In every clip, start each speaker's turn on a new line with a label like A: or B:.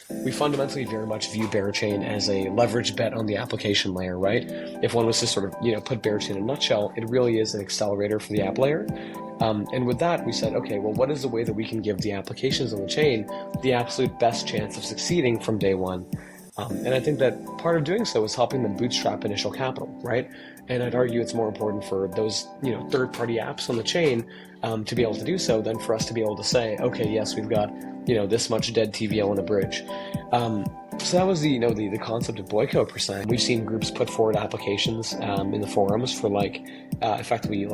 A: we fundamentally very much view Berachain as a leverage bet on the application layer, right? If one was to sort of, put Berachain in a nutshell, it really is an accelerator for the app layer. And with that, we said, okay, well, what is the way that we can give the applications on the chain the absolute best chance of succeeding from day one? And I think that part of doing so is helping them bootstrap initial capital, right? And I'd argue it's more important for those, third-party apps on the chain to be able to do so than for us to be able to say, okay, yes, we've got, this much dead TVL on the bridge. So that was the concept of BoyCo per se. We've seen groups put forward applications in the forums for effectively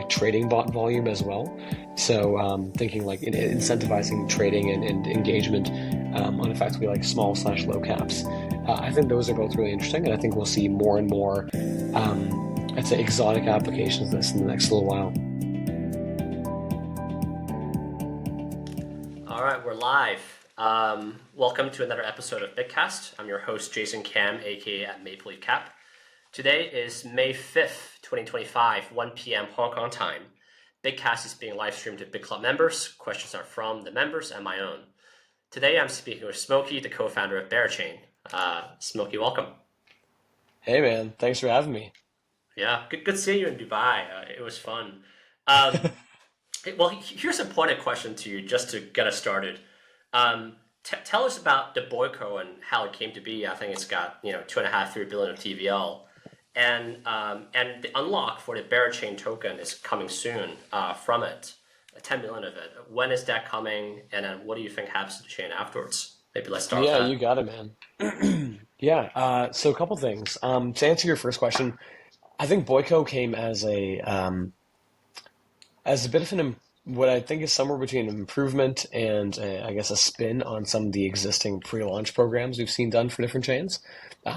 A: trading bot volume as well. So thinking like incentivizing trading and engagement on effectively like small/low caps. I think those are both really interesting, and I think we'll see more and more, I'd say, exotic applications of this in the next little while.
B: All right, we're live. Welcome to another episode of BitCast. I'm your host, Jason Kam, aka at Maple Leaf Cap. Today is May 5th, 2025, 1 p.m. Hong Kong time. BitCast is being live streamed to BidClub members. Questions are from the members and my own. Today I'm speaking with Smokey, the co-founder of Berachain. Smokey, welcome.
A: Hey man, thanks for having me.
B: Yeah, good seeing you in Dubai. It was fun. Well, here's a pointed question to you just to get us started. Tell us about the BoyCo and how it came to be. I think it's got 2.5-3 billion of TVL, and the unlock for the Berachain token is coming soon from it. 10 million of it. When is that coming? And then what do you think happens to the chain afterwards? Maybe let's start with that.
A: Yeah, you got it, man. Yeah. So a couple things. To answer your first question, I think BoyCo came as a bit of what I think is somewhere between an improvement and I guess a spin on some of the existing pre-launch programs we've seen done for different chains.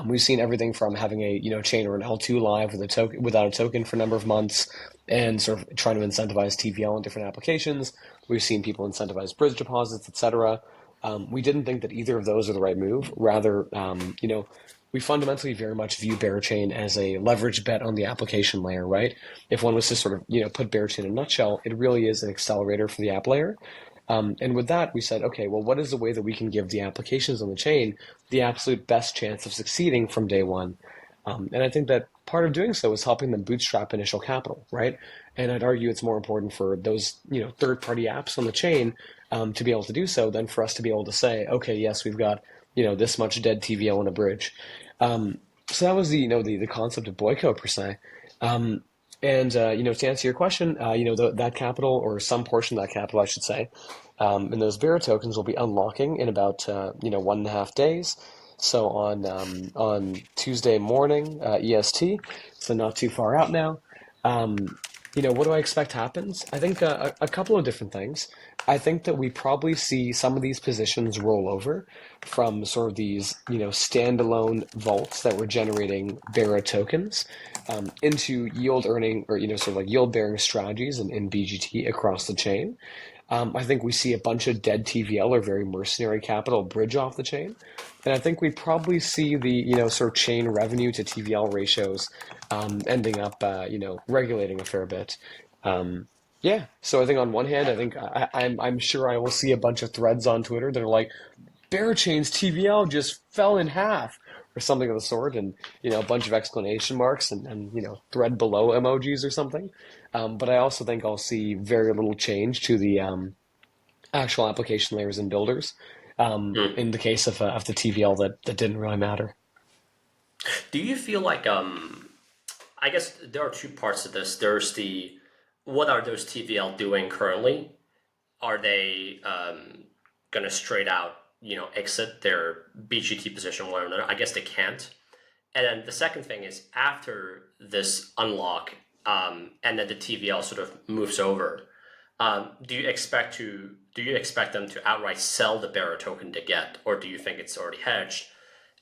A: We've seen everything from having a chain or an L2 live with a token without a token for a number of months and sort of trying to incentivize TVL in different applications. We've seen people incentivize bridge deposits, etc. We didn't think that either of those are the right move. Rather, we fundamentally very much view Berachain as a leverage bet on the application layer, right? If one was to sort of, put Berachain in a nutshell, it really is an accelerator for the app layer. And with that, we said, okay, well, what is the way that we can give the applications on the chain the absolute best chance of succeeding from day one? And I think that part of doing so is helping them bootstrap initial capital, right? And I'd argue it's more important for those, third-party apps on the chain to be able to do so than for us to be able to say, okay, yes, we've got, this much dead TVL on the bridge. So that was the concept of BoyCo per se. And to answer your question, that capital or some portion of that capital, I should say, and those Bera tokens will be unlocking in about 1.5 days. So on Tuesday morning EST, so not too far out now. What do I expect happens? I think a couple of different things. I think that we probably see some of these positions roll over from sort of these, standalone vaults that were generating Bera tokens into yield earning or, sort of like yield bearing strategies in BGT across the chain. I think we see a bunch of dead TVL or very mercenary capital bridge off the chain. And I think we probably see the, sort of chain revenue to TVL ratios ending up, regulating a fair bit. Yeah. So I think on one hand, I think I'm sure I will see a bunch of threads on Twitter that are like, Berachain's TVL just fell in half or something of the sort, and a bunch of exclamation marks and thread below emojis or something. But I also think I'll see very little change to the actual application layers and builders in the case of the TVL that didn't really matter.
B: Do you feel like I guess there are two parts to this. There's what are those TVL doing currently? Are they gonna straight out exit their BGT position one or another? I guess they can't. And then the second thing is after this unlock and then the TVL sort of moves over, do you expect them to outright sell the Bera token to get, or do you think it's already hedged?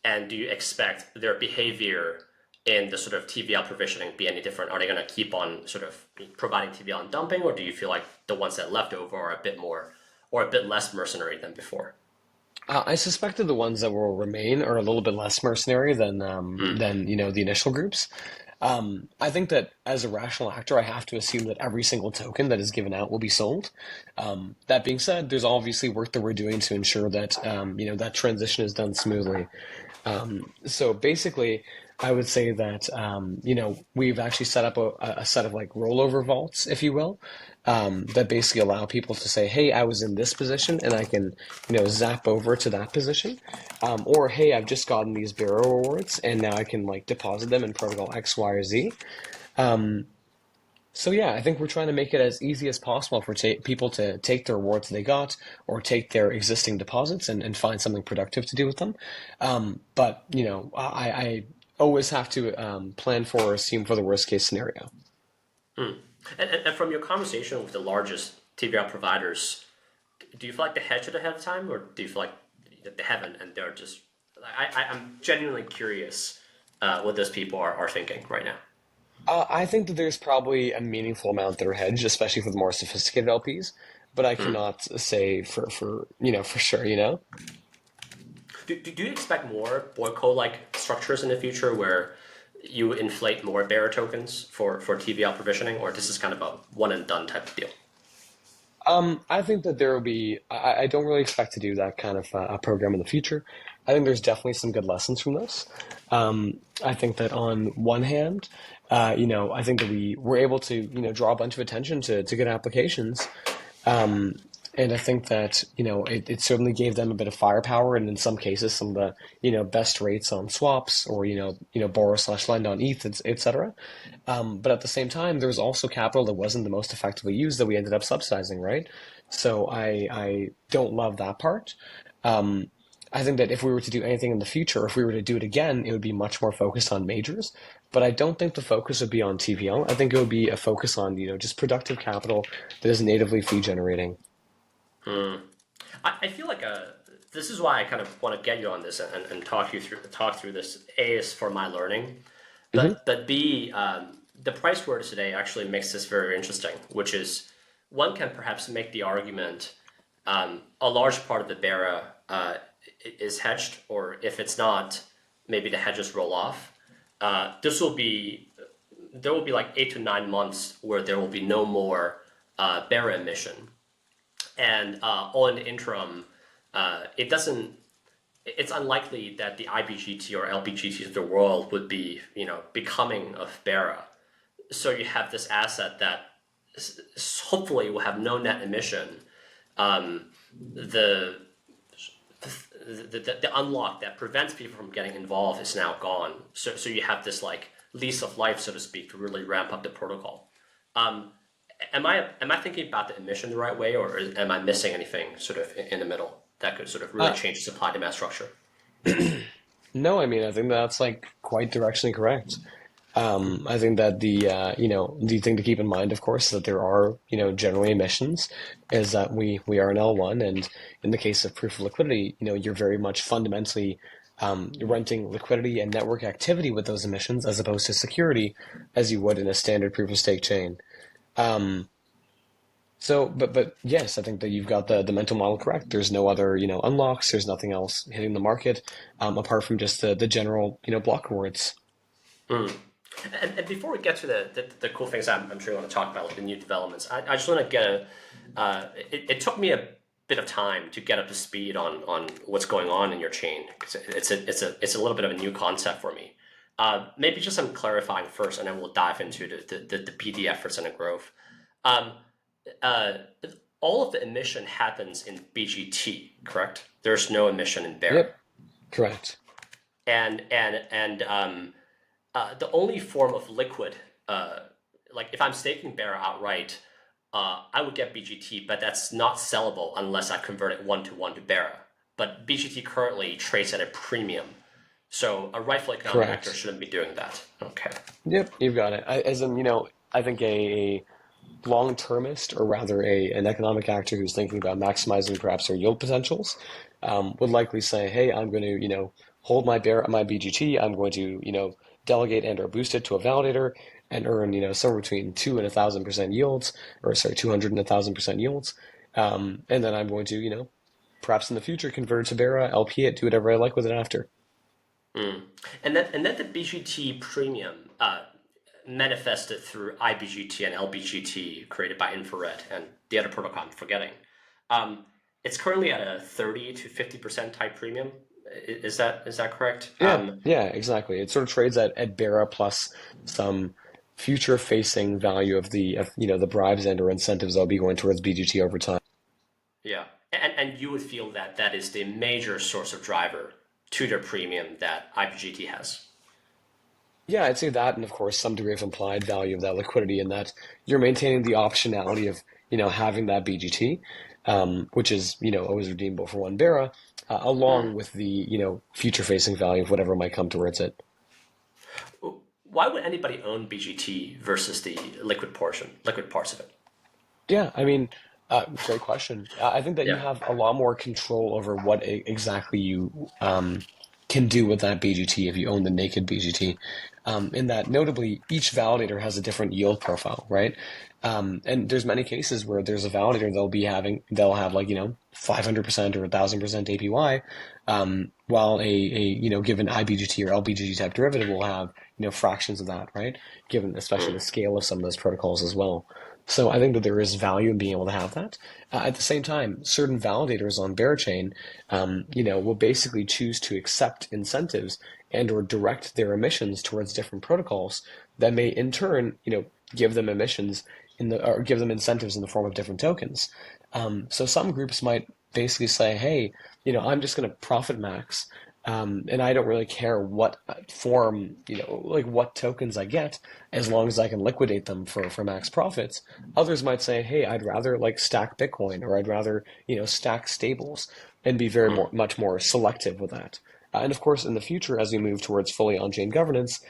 B: And do you expect their behavior in the sort of TVL provisioning be any different? Are they going to keep on sort of providing TVL and dumping, or do you feel like the ones that left over are a bit more or a bit less mercenary than before?
A: I suspect that the ones that will remain are a little bit less mercenary than the initial groups. I think that as a rational actor, I have to assume that every single token that is given out will be sold. That being said, there's obviously work that we're doing to ensure that that transition is done smoothly. So basically, I would say that we've actually set up a set of like rollover vaults, if you will, that basically allow people to say, "Hey, I was in this position, and I can zap over to that position," or "Hey, I've just gotten these Bera rewards, and now I can like deposit them in protocol X, Y, or Z." So yeah, I think we're trying to make it as easy as possible for people to take the rewards they got or take their existing deposits and find something productive to do with them. But I always have to plan for or assume for the worst case scenario.
B: And from your conversation with the largest TVL providers, do you feel like they hedged it ahead of time, or do you feel like that they haven't and they're just? I'm genuinely curious what those people are thinking right now.
A: I think that there's probably a meaningful amount that are hedged, especially for the more sophisticated LPs. But I cannot say for sure.
B: Do you expect more BoyCo like structures in the future where you inflate more bearer tokens for TVL provisioning, or this is kind of a one and done type of deal?
A: I think that there will be. I don't really expect to do that kind of a program in the future. I think there's definitely some good lessons from this. I think that on one hand, I think that we were able to, draw a bunch of attention to good applications. And I think that, it certainly gave them a bit of firepower, and in some cases, some of the, best rates on swaps or, borrow slash lend on ETH, et cetera. But at the same time, there was also capital that wasn't the most effectively used that we ended up subsidizing, right? So I don't love that part. I think that if we were to do anything in the future, if we were to do it again, it would be much more focused on majors. But I don't think the focus would be on TVL. I think it would be a focus on, just productive capital that is natively fee generating.
B: I feel like this is why I kind of want to get you on this and talk through this. A is for my learning,
A: Hmm.
B: but B, the price word today actually makes this very interesting, which is one can perhaps make the argument a large part of the Bera is hedged, or if it's not, maybe the hedges roll off. This will be There will be like 8 to 9 months where there will be no more Bera emission, and all in the interim, it doesn't. It's unlikely that the IBGT or LBGT of the world would be, becoming of Bera. So you have this asset that hopefully will have no net emission. Um, the, the unlock that prevents people from getting involved is now gone. So you have this like lease of life, so to speak, to really ramp up the protocol. Um, am I thinking about the emission the right way, or am I missing anything sort of in the middle that could sort of really
A: Uh,
B: change the supply demand structure?
A: no, I mean, I think that's like quite directionally correct. I think that the thing to keep in mind, of course, that there are, generally emissions, is that we are an L1, and in the case of proof of liquidity, you're very much fundamentally renting liquidity and network activity with those emissions as opposed to security as you would in a standard proof of stake chain. Um, but yes, I think that you've got the mental model correct. There's no other, unlocks. There's nothing else hitting the market apart from just the general, block rewards.
B: And before we get to the cool things I'm sure you want to talk about, like the new developments, I just want to get a. It took me a bit of time to get up to speed on what's going on in your chain, because it's a little bit of a new concept for me. Maybe just some clarifying first, and then we'll dive into the PD efforts and the growth. Um, uh, all of the emission happens in BGT, correct? There's no emission in Bear,
A: Yep, correct.
B: and the only form of liquid, uh, like if I'm staking Bera outright, I would get BGT, but that's not sellable unless I convert it 1 to 1 to Bera. But BGT currently trades at a premium, so a rightful economic actor
A: Correct.
B: shouldn't be doing that. Okay.
A: Yep, you've got it. As in, I think a long-termist, or rather an economic actor who's thinking about maximizing perhaps their yield potentials, would likely say, "Hey, I'm going to, hold my BGT. I'm going to, delegate and or boost it to a validator and earn, somewhere between 2 and 1,000% yields, or sorry, 200 and 1,000% yields. And then I'm going to, perhaps in the future convert it to Bera, LP it, do whatever I like with it after."
B: And then the BGT premium. manifested through IBGT and LBGT created by Infrared and the other protocol I'm forgetting. Um, it's currently at a 30 to 50% type premium. Is that correct?
A: Yeah, yeah, exactly. It sort of trades at Bera plus some future facing value of the bribes and or incentives that'll be going towards BGT over time.
B: Yeah, and you would feel that that is the major source of driver to the premium that IBGT has.
A: Yeah, I'd say that, and of course, some degree of implied value of that liquidity, in that you're maintaining the optionality of having that BGT, which is always redeemable for one Bera, along
B: Mm.
A: with the future facing value of whatever might come towards it.
B: Why would anybody own BGT versus the liquid parts of it?
A: Yeah, I mean, great question. I think that you
B: Yeah.
A: have a lot more control over what exactly you can do with that BGT if you own the naked BGT. In that, notably, each validator has a different yield profile, right? And there's many cases where there's a validator they'll have like 500% or 1,000% APY, while a given IBGT or LBGT type derivative will have fractions of that, right? Given especially the
B: Mm.
A: scale of some of those protocols as well. So I think that there is value in being able to have that. At the same time, certain validators on Berachain, will basically choose to accept incentives and or direct their emissions towards different protocols that may in turn, give them emissions or give them incentives in the form of different tokens. So some groups might basically say, hey, I'm just going to profit max. And I don't really care what form, like what tokens I get, as long as I can liquidate them for max profits. Others might say, hey, I'd rather like stack Bitcoin, or I'd rather, stack stables, and be
B: Mm.
A: much more selective with that. And of course, in the future, as we move towards fully on-chain governance,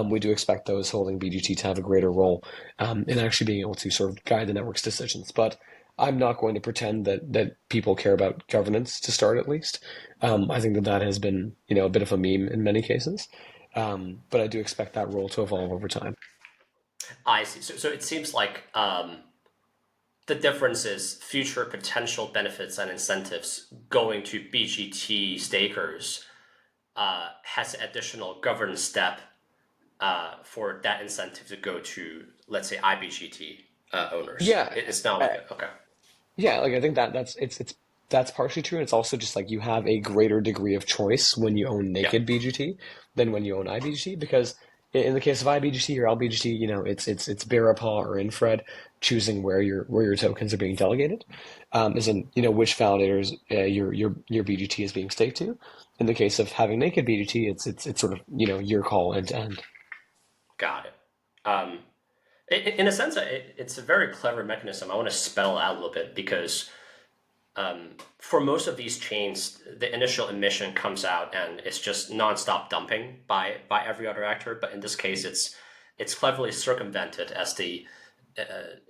A: we do expect those holding BGT to have a greater role in actually being able to sort of guide the network's decisions. But I'm not going to pretend that people care about governance to start, at least. I think that has been, a bit of a meme in many cases. But I do expect that role to evolve over time.
B: I see. So it seems like the difference is future potential benefits and incentives going to BGT stakers has additional governance step for that incentive to go to, let's say, IBGT owners.
A: Yeah,
B: It's not
A: uh,
B: like a, okay.
A: yeah. Like I think that's that's partially true, and it's also just like you have a greater degree of choice when you own
B: Yeah,
A: naked BGT than when you own IBGT, because in the case of IBGT or LBGT, it's Berapaw or Infred choosing where your tokens are being delegated, as in which validators your BGT is being staked to. In the case of having naked BGT, it's sort of your call end to end.
B: got it. Um, in a sense, it's a very clever mechanism. I want to spell out a little bit because for most of these chains, the initial emission comes out and it's just nonstop dumping by every other actor. But in this case, it's cleverly circumvented as the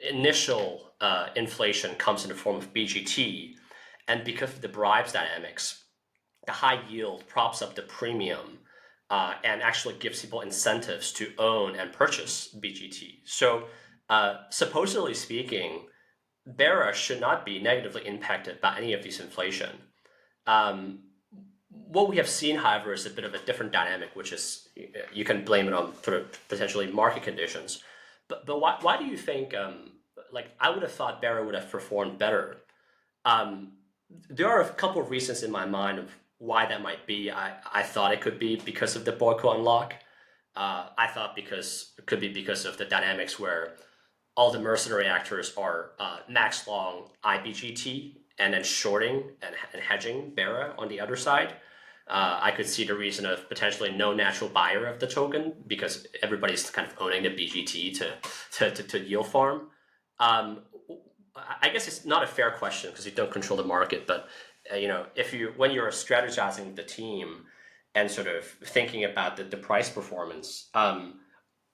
B: initial inflation comes in the form of BGT, and because of the bribes dynamics, the high yield props up the premium and actually gives people incentives to own and purchase BGT. So, supposedly speaking, Bera should not be negatively impacted by any of these inflation. Um, what we have seen, however, is a bit of a different dynamic, which is you can blame it on sort of potentially market conditions. But why do you think like I would have thought Bera would have performed better? Um, there are a couple of reasons in my mind of why that might be. I thought it could be because of the BoyCo unlock. I thought because it could be because of the dynamics where all the mercenary actors are max long IBGT and then shorting and hedging Bera on the other side. I could see the reason of potentially no natural buyer of the token because everybody's kind of owning the BGT to yield farm. Um, I guess it's not a fair question because you don't control the market, but if you when you're strategizing the team and sort of thinking about the price performance,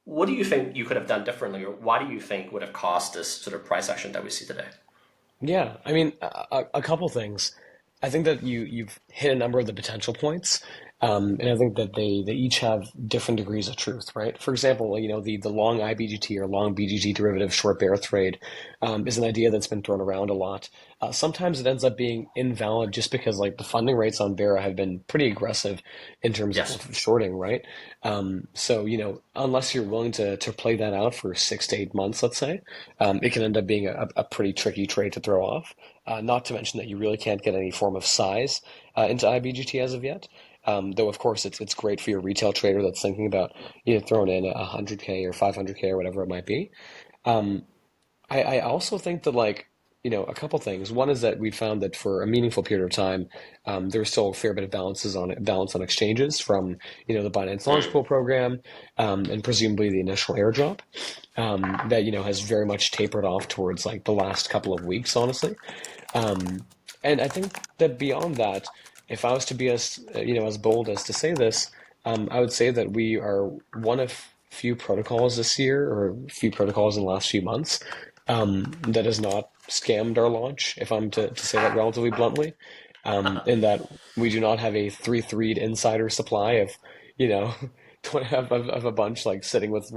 B: what do you think you could have done differently, or why do you think would have caused this sort of price action that we see today?
A: Yeah, I mean, a couple things. I think that you've hit a number of the potential points. And I think that they each have different degrees of truth, right? For example, the long IBGT or long BGT derivative short bear trade is an idea that's been thrown around a lot. Sometimes it ends up being invalid just because like the funding rates on Bera have been pretty aggressive in terms of
B: Yes.
A: shorting, right? So, unless you're willing to play that out for 6 to 8 months, let's say, it can end up being a pretty tricky trade to throw off. Not to mention that you really can't get any form of size into IBGT as of yet. Though of course it's great for your retail trader that's thinking about throwing in 100K or 500K or whatever it might be. Um, I also think that like a couple things. One is that we found that for a meaningful period of time, there's still a fair bit of balance on exchanges from the Binance Launch
B: Mm.
A: Pool program and presumably the initial airdrop that has very much tapered off towards like the last couple of weeks, honestly. Um, and I think that beyond that, if I was to be as bold as to say this, I would say that we are one of few protocols this year, or few protocols in the last few months, that has not scammed our launch, if I'm to say that relatively bluntly, in that we do not have a 3-3'd insider supply of, you know, of a bunch like sitting with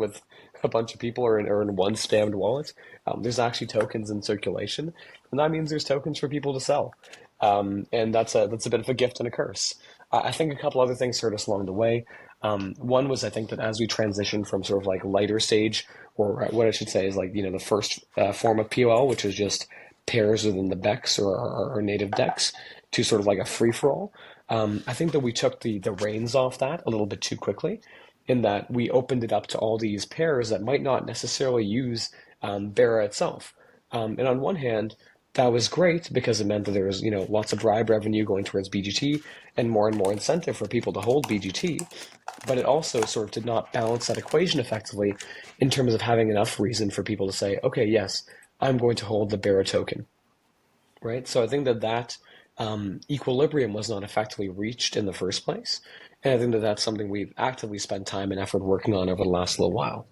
A: a bunch of people or in one spammed wallet. There's actually tokens in circulation, and that means there's tokens for people to sell. And that's a bit of a gift and a curse. I think a couple other things hurt us along the way. One was I think that as we transitioned from sort of like lighter stage, or what I should say is like the first form of POL, which is just pairs within the BEX or our native DEX, to sort of like a free for all. I think that we took the reins off that a little bit too quickly, in that we opened it up to all these pairs that might not necessarily use Bera itself. And on one hand, that was great because it meant that there was lots of bribe revenue going towards BGT and more incentive for people to hold BGT. But it also sort of did not balance that equation effectively in terms of having enough reason for people to say, okay, yes, I'm going to hold the Bera token, right? So I think that equilibrium was not effectively reached in the first place. And I think that that's something we've actively spent time and effort working on over the last little while.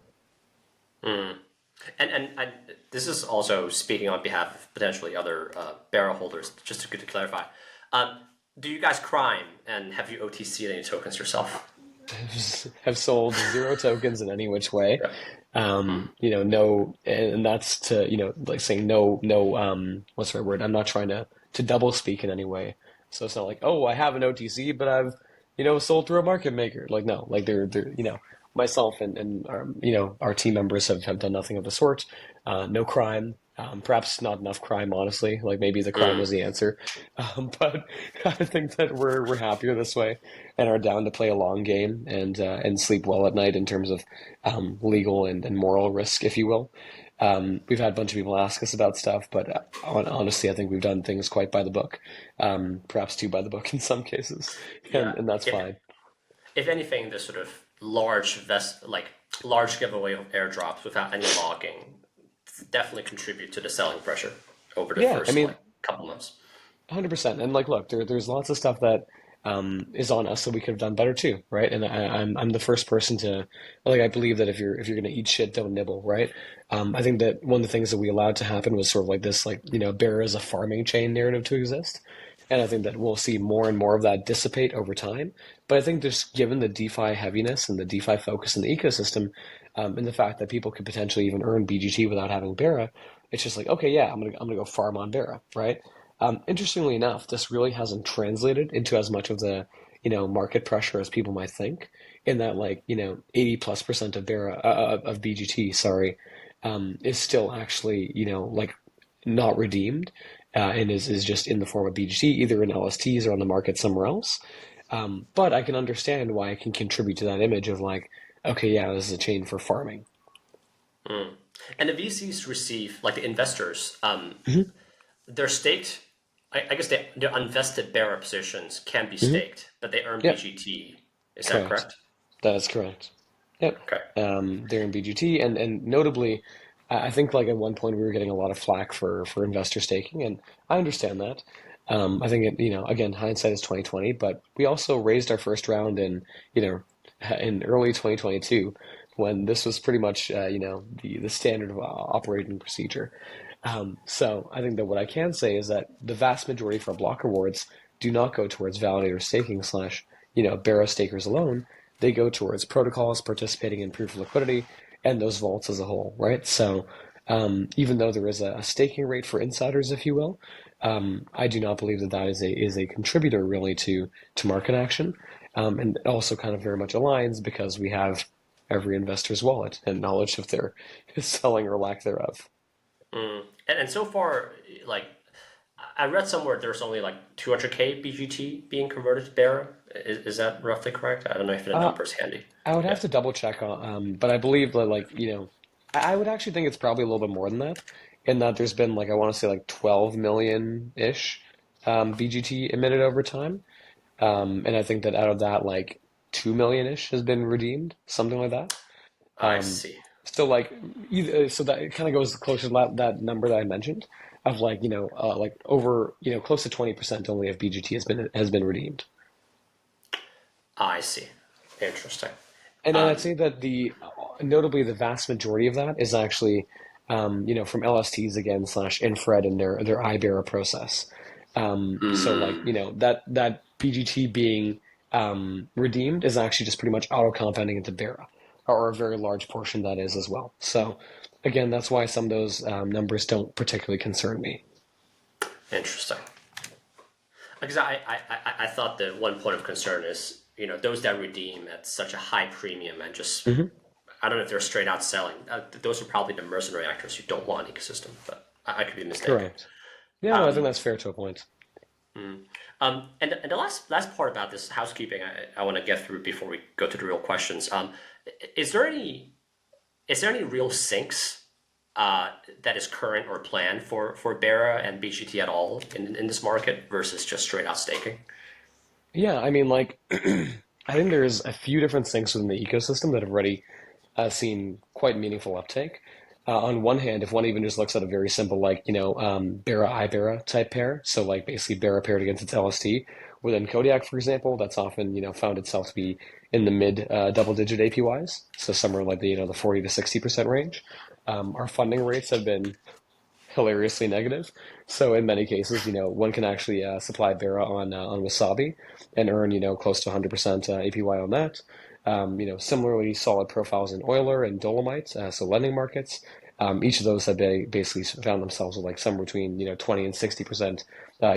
B: Mm. And this is also speaking on behalf of potentially other barrel holders, just to clarify. Um, do you guys crime and have you OTC'd any tokens yourself?
A: Have sold zero tokens in any which way.
B: Yeah. Mm.
A: No, and that's to, like saying no, no, what's the right word? I'm not trying to double speak in any way. So it's not like, oh, I have an OTC, but I've, sold through a market maker. Like, no, like they're, myself and our team members have done nothing of the sort. No crime. Perhaps not enough crime, honestly. Like maybe the crime
B: Mm.
A: was the answer, but I think that we're happier this way and are down to play a long game and sleep well at night in terms of legal and moral risk, if you will. We've had a bunch of people ask us about stuff, but honestly, I think we've done things quite by the book, perhaps too by the book in some cases,
B: Yeah.
A: and that's
B: If
A: fine.
B: if anything, the sort of large giveaway of airdrops without any logging definitely contribute to the selling pressure over the
A: Yeah, I
B: first
A: mean,
B: couple months.
A: 100%. And like, look, there's lots of stuff that is on us that we could have done better too, right? And I'm the first person to like. I believe that if you're gonna eat shit, don't nibble, right? I think that one of the things that we allowed to happen was sort of like this, like Bear as a farming chain narrative to exist, and I think that we'll see more and more of that dissipate over time. But I think just given the DeFi heaviness and the DeFi focus in the ecosystem, and the fact that people could potentially even earn BGT without having Bera, it's just like, okay, yeah, I'm gonna go farm on Bera, right? Interestingly enough, this really hasn't translated into as much of the, market pressure as people might think. In that, like, 80+% of of BGT, sorry, is still actually, like not redeemed, and is just in the form of BGT, either in LSTs or on the market somewhere else. But I can understand why it can contribute to that image of like, okay, yeah, this is a chain for farming.
B: Mm. And the VCs receive, like the investors,
A: Hmm.
B: they're staked. I guess their unvested bearer positions can be
A: Hmm.
B: staked, but they earn
A: Yep,
B: BGT. Is that
A: correct.
B: correct?
A: That is correct. Yep.
B: Okay.
A: They're in BGT, and notably, I think like at one point we were getting a lot of flack for investor staking, and I understand that. I think again, hindsight is 2020, but we also raised our first round you know in early 2022 when this was pretty much the standard of operating procedure. So I think that what I can say is that the vast majority of our block rewards do not go towards validator staking slash, Bera stakers alone. They go towards protocols participating in proof of liquidity and those vaults as a whole, right? So even though there is a staking rate for insiders, if you will, I do not believe that that is a contributor really to market action, and it also kind of very much aligns because we have every investor's wallet and knowledge of their selling or lack thereof.
B: And so far, like I read somewhere, there's only like 200K BGT being converted to Bera. Is that roughly correct? I don't know if the
A: Uh,
B: number's handy.
A: I would have
B: Yeah.
A: to double check on, but I believe that I would actually think it's probably a little bit more than that, in that there's been like I want to say like 12 million ish BGT emitted over time, and I think that out of that like 2 million ish has been redeemed, something like that.
B: I
A: Um,
B: see.
A: so like so that it kind of goes closer to that number that I mentioned of like like over close to 20% only of BGT has been redeemed.
B: I see. Interesting.
A: And then I'd
B: Um,
A: say that notably the vast majority of that is actually, from LSTs again slash infrared and their iBera process. So like, that BGT being redeemed is actually just pretty much auto compounding into Bera, or a very large portion that is as well. So again, that's why some of those numbers don't particularly concern me.
B: Interesting. Because I thought the one point of concern is, those that redeem at such a high premium and just,
A: Hmm.
B: I don't know if they're straight out selling. Those are probably the mercenary actors who don't want an ecosystem, but I could be mistaken.
A: Correct. Yeah, no, I think that's fair to a point.
B: And the last part about this housekeeping I want to get through before we go to the real questions. Is there any is there any real syncs that is current or planned for Bera and BGT at all in this market versus just straight out staking?
A: Yeah, I mean, like, I think there's a few different things within the ecosystem that have already seen quite meaningful uptake. On one hand, if one even just looks at a very simple, like, Bera iBera type pair, so like basically Bera paired against its LST, within Kodiak, for example, that's often, found itself to be in the mid double digit APYs, so somewhere like the 40 to 60% range. Our funding rates have been hilariously negative. So in many cases, one can actually supply Bera on Wasabi and earn close to 100% APY on that. Similarly, solid profiles in Euler and Dolomite, so lending markets. Each of those have basically found themselves with like somewhere between 20 and 60%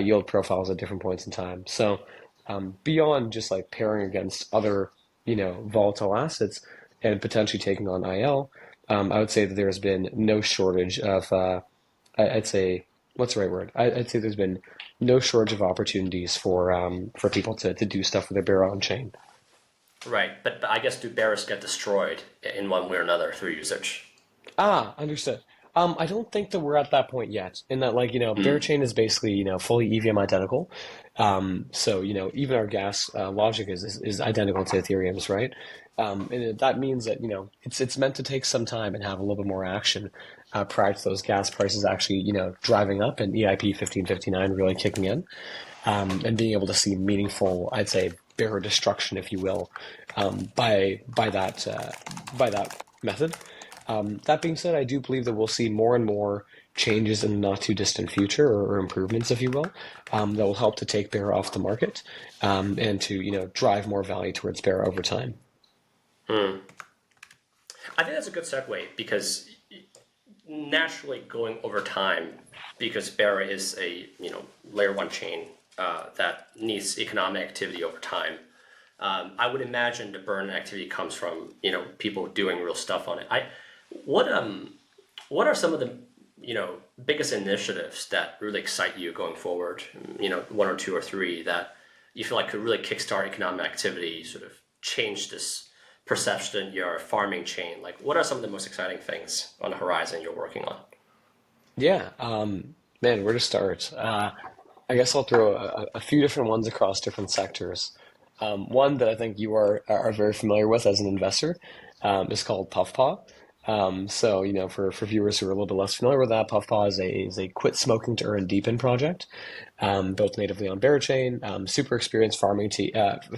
A: yield profiles at different points in time. So beyond just like pairing against other volatile assets and potentially taking on IL, I would say that there has been no shortage of I'd say what's the right word? I'd say there's been no shortage of opportunities for people to do stuff with their Bear on chain.
B: Right, but I guess do Beras get destroyed in one way or another through usage?
A: Ah, understood. I don't think that we're at that point yet. In that, like, Berachain is basically, fully EVM identical. So, even our gas logic is identical to Ethereum's, right? That means that, it's meant to take some time and have a little bit more action prior to those gas prices actually, driving up and EIP 1559 really kicking in, and being able to see meaningful, I'd say, bearer destruction, if you will, by that method. That being said, I do believe that we'll see more and more changes in the not too distant future, or improvements, if you will, that will help to take Bear off the market, and to drive more value towards Bear over time.
B: I think that's a good segue because naturally going over time, because Bera is a layer one chain that needs economic activity over time. I would imagine the burn activity comes from people doing real stuff on it. What what are some of the biggest initiatives that really excite you going forward? One or two or three that you feel like could really kickstart economic activity, sort of change this perception you're a farming chain. Like, what are some of the most exciting things on the horizon you're working on?
A: Yeah, man, where to start? I guess I'll throw a few different ones across different sectors. One that I think you are very familiar with as an investor is called Puffpaw. So, for viewers who are a little bit less familiar with that, Puffpaw is a quit smoking to earn deepen project, built natively on Berachain. Super experienced farming team,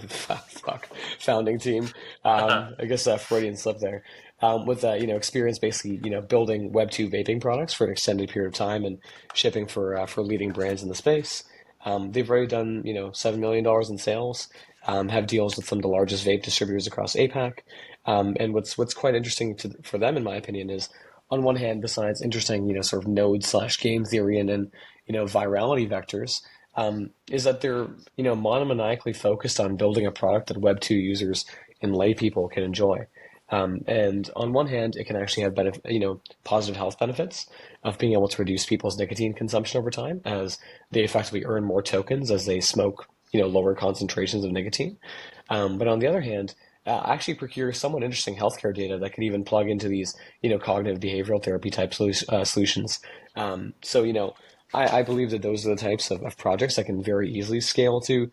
A: fuck, founding team. I guess Freudian slip there. With experience basically building Web2 vaping products for an extended period of time and shipping for leading brands in the space. They've already done, $7 million in sales, have deals with some of the largest vape distributors across APAC. And what's quite interesting for them, in my opinion, is on one hand, besides interesting, sort of node slash game theory and virality vectors, is that they're, monomaniacally focused on building a product that Web2 users and lay people can enjoy. And on one hand, it can actually have positive health benefits of being able to reduce people's nicotine consumption over time, as they effectively earn more tokens as they smoke, lower concentrations of nicotine. But on the other hand, actually procure somewhat interesting healthcare data that can even plug into these, cognitive behavioral therapy type solutions. So, I believe that those are the types of projects that can very easily scale to,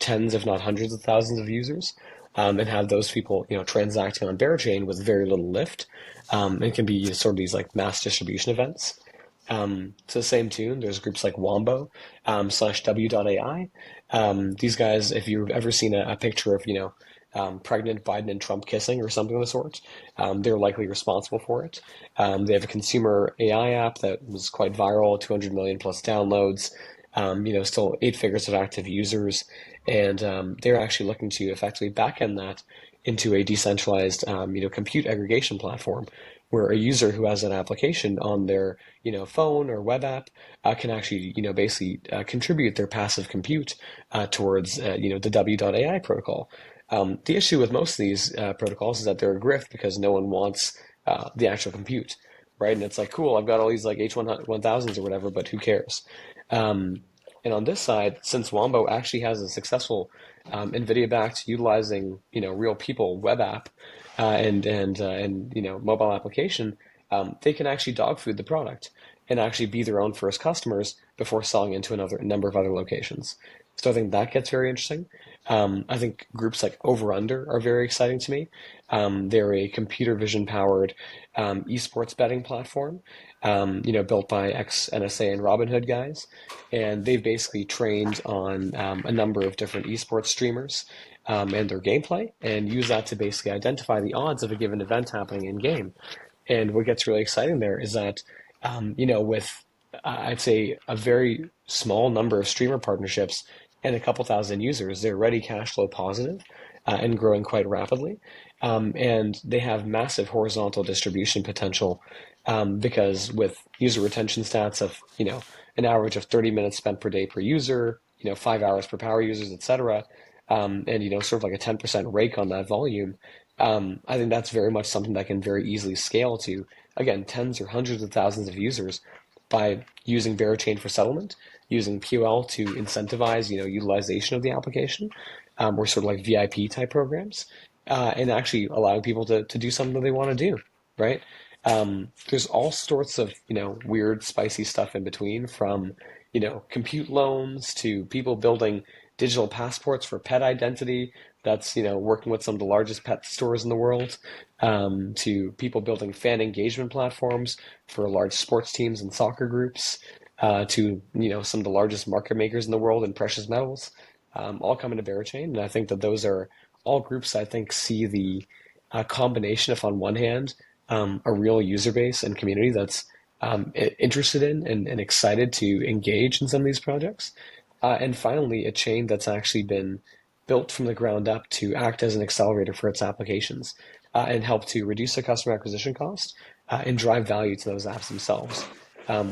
A: tens, if not hundreds of thousands of users, and have those people, transacting on Berachain with very little lift. It can be sort of these like mass distribution events. To the same tune, there's groups like Wombo slash W.ai. These guys, if you've ever seen a picture of, pregnant Biden and Trump kissing or something of the sort, they're likely responsible for it. They have a consumer AI app that was quite viral, 200 million plus downloads, still eight figures of active users. And they're actually looking to effectively backend that into a decentralized, compute aggregation platform where a user who has an application on their, phone or web app can actually, basically contribute their passive compute towards, the W.ai protocol. The issue with most of these protocols is that they're a grift because no one wants the actual compute, right? And it's like, cool, I've got all these like H1000s or whatever, but who cares? Um, and on this side, since Wombo actually has a successful NVIDIA-backed utilizing real people web app and mobile application, they can actually dog food the product and actually be their own first customers before selling into another number of other locations. So I think that gets very interesting. I think groups like Over Under are very exciting to me. They're a computer vision powered esports betting platform, built by ex-NSA and Robinhood guys. And they've basically trained on a number of different esports streamers and their gameplay and use that to basically identify the odds of a given event happening in game. And what gets really exciting there is that, with I'd say a very small number of streamer partnerships and a couple thousand users, they're already cash flow positive and growing quite rapidly. And they have massive horizontal distribution potential because with user retention stats of, an average of 30 minutes spent per day per user, 5 hours per power users, et cetera, and, sort of like a 10% rake on that volume, I think that's very much something that can very easily scale to, again, tens or hundreds of thousands of users by using Berachain for settlement, using POL to incentivize, utilization of the application, or sort of like VIP type programs, and actually allowing people to do something that they want to do, right? There's all sorts of, weird, spicy stuff in between from, compute loans to people building digital passports for pet identity. That's, working with some of the largest pet stores in the world, to people building fan engagement platforms for large sports teams and soccer groups, to, some of the largest market makers in the world in precious metals, all come into Berachain. And I think that those are all groups I think see the combination of, on one hand, a real user base and community that's interested in and excited to engage in some of these projects. And finally, a chain that's actually been built from the ground up to act as an accelerator for its applications and help to reduce the customer acquisition cost and drive value to those apps themselves,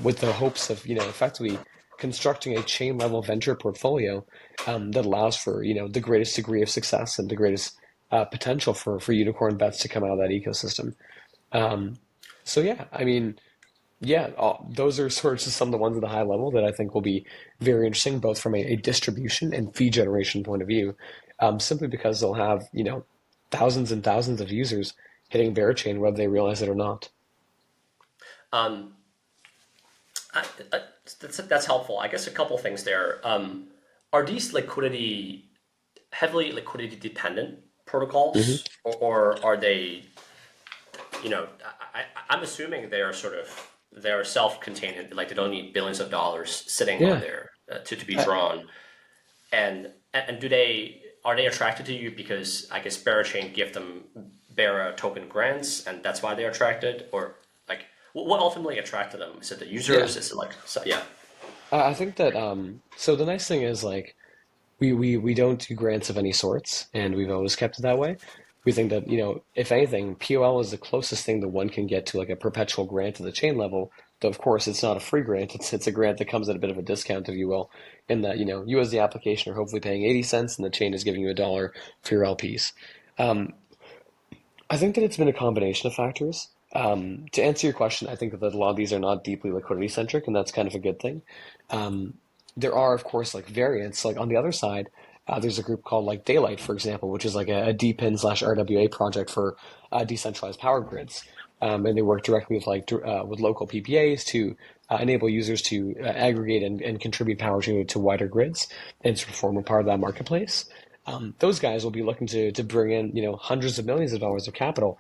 A: with the hopes of, effectively constructing a chain level venture portfolio that allows for, the greatest degree of success and the greatest potential for unicorn bets to come out of that ecosystem. Um, so yeah, I mean, yeah, those are sort of just some of the ones at the high level that I think will be very interesting, both from a distribution and fee generation point of view, simply because they'll have, thousands and thousands of users hitting Berachain whether they realize it or not.
B: Um, I, I, that's helpful. I guess a couple things there. Are these liquidity heavily liquidity dependent
A: Hmm.
B: protocols, or are they? You know, I'm assuming they're self-contained, like they don't need billions of dollars sitting on
A: Yeah.
B: there to be
A: I,
B: drawn. And do they are they attracted to you because I guess Berachain give them Bera token grants and that's why they're attracted, or like what ultimately attracted them? Is it the
A: yeah.
B: users? Is it like so, yeah?
A: I think that so the nice thing is like we don't do grants of any sorts, and we've always kept it that way. We think that, if anything, POL is the closest thing that one can get to like a perpetual grant at the chain level. Though of course it's not a free grant. It's a grant that comes at a bit of a discount, if you will, in that, you as the application are hopefully paying 80 cents and the chain is giving you $1 for your LPs. Um, I think that it's been a combination of factors. To answer your question, I think that a lot of these are not deeply liquidity centric, and that's kind of a good thing. Um, there are, of course, like variants. Like on the other side, there's a group called like Daylight, for example, which is like a DPIN slash RWA project for decentralized power grids. And they work directly with with local PPAs to enable users to aggregate and contribute power to wider grids and sort of form a part of that marketplace. Those guys will be looking to bring in, hundreds of millions of dollars of capital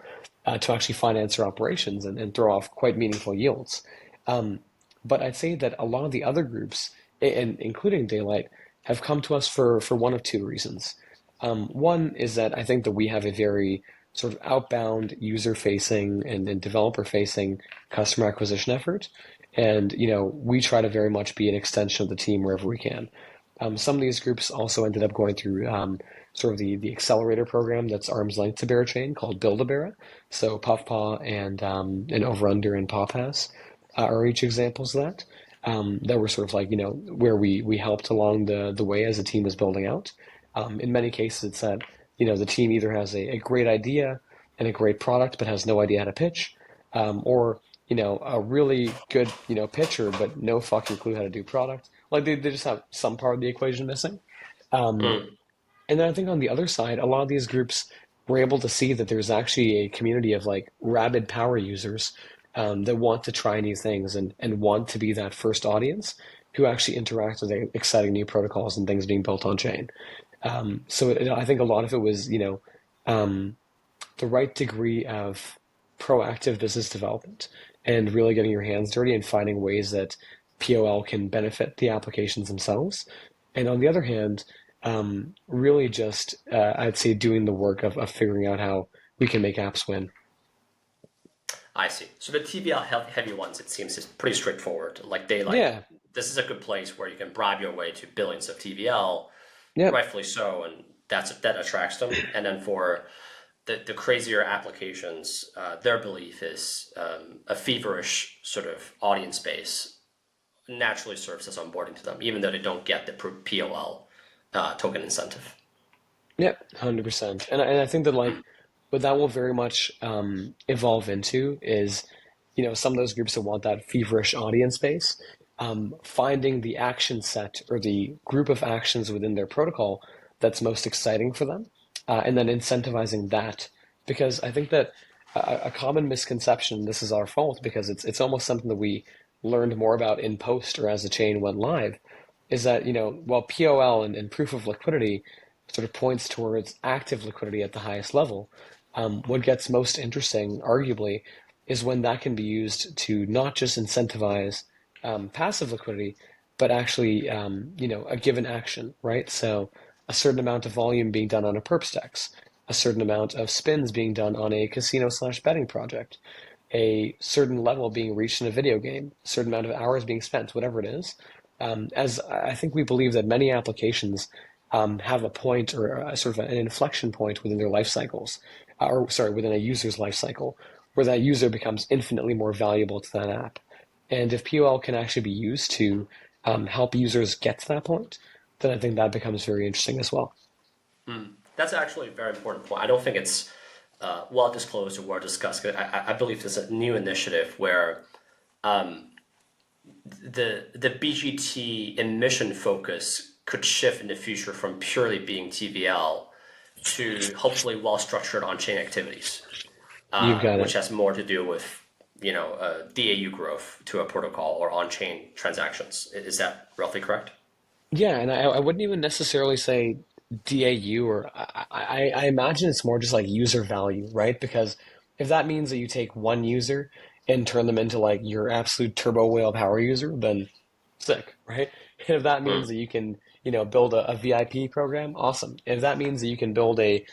A: to actually finance their operations and throw off quite meaningful yields. Um, but I'd say that a lot of the other groups, and including Daylight, have come to us for one of two reasons. One is that I think that we have a very sort of outbound, user-facing and developer-facing customer acquisition effort, and we try to very much be an extension of the team wherever we can. Some of these groups also ended up going through sort of the accelerator program that's arm's length to Berachain called Build a Bera. So Puffpaw and Over Under and Pawpass are each examples of that. That were sort of like, where we helped along the way as the team was building out. In many cases, it's that, the team either has a great idea and a great product, but has no idea how to pitch, or, a really good, pitcher, but no fucking clue how to do product. Like they just have some part of the equation missing. Um,
B: Mm,
A: and then I think on the other side, a lot of these groups were able to see that there's actually a community of like rabid power users that want to try new things and want to be that first audience who actually interact with the exciting new protocols and things being built on chain. I think a lot of it was, um, the right degree of proactive business development and really getting your hands dirty and finding ways that POL can benefit the applications themselves. And on the other hand, really just, I'd say, doing the work of figuring out how we can make apps win.
B: I see. So the TVL heavy ones, it seems, is pretty straightforward. Like they like
A: Yeah.
B: this is a good place where you can bribe your way to billions of TVL,
A: Yep.
B: rightfully so, and that attracts them. And then for the crazier applications, their belief is a feverish sort of audience base naturally serves as onboarding to them, even though they don't get the POL token incentive.
A: Yep. 100%. And I think that like what that will very much evolve into is, some of those groups that want that feverish audience base, finding the action set or the group of actions within their protocol that's most exciting for them, and then incentivizing that. Because I think that a common misconception, this is our fault because it's almost something that we learned more about in post or as the chain went live, is that, while POL and proof of liquidity sort of points towards active liquidity at the highest level, what gets most interesting, arguably, is when that can be used to not just incentivize passive liquidity, but actually, a given action, right? So a certain amount of volume being done on a perp stacks, a certain amount of spins being done on a casino slash betting project, a certain level being reached in a video game, a certain amount of hours being spent, whatever it is. As I think we believe that many applications have a point or a sort of an inflection point within their life cycles, or sorry, within a user's life cycle, where that user becomes infinitely more valuable to that app. And if POL can actually be used to help users get to that point, then I think that becomes very interesting as well.
B: That's actually a very important point. I don't think it's well disclosed or well discussed. I believe there's a new initiative where the BGT emission focus could shift in the future from purely being TVL to hopefully well structured on chain activities,
A: You've got
B: which
A: it.
B: has more to do with DAU growth to a protocol or on chain transactions. Is that roughly correct?
A: Yeah, and I wouldn't even necessarily say DAU or I imagine it's more just like user value, right? Because if that means that you take one user and turn them into like your absolute turbo whale power user, then sick, right? And if that means
B: Mm.
A: that you can, build a VIP program, awesome. If that means that you can build a,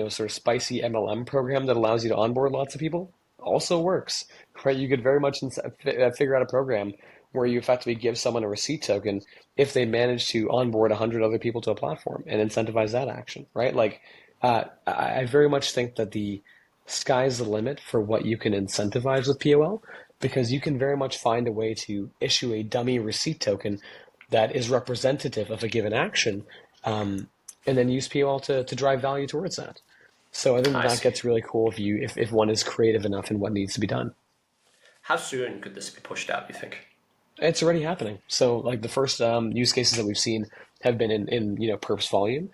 A: sort of spicy MLM program that allows you to onboard lots of people, also works, right? You could very much figure out a program where you effectively give someone a receipt token if they manage to onboard 100 other people to a platform and incentivize that action, right? Like, I very much think that the sky's the limit for what you can incentivize with POL because you can very much find a way to issue a dummy receipt token that is representative of a given action, um, and then use POL to drive value towards that. So I think that
B: I
A: that
B: see.
A: gets really cool if one is creative enough in what needs to be done.
B: How soon could this be pushed out, you think?
A: It's already happening. So like the first use cases that we've seen have been in perps volume.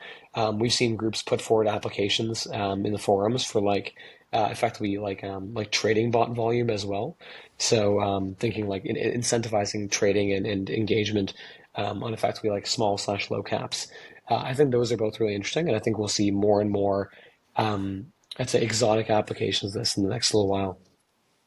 A: We've seen groups put forward applications in the forums for effectively like trading bot volume as well. So thinking like incentivizing trading and engagement on effectively like small slash low caps. I think those are both really interesting, and I think we'll see more and more I'd say exotic applications of this in the next little while.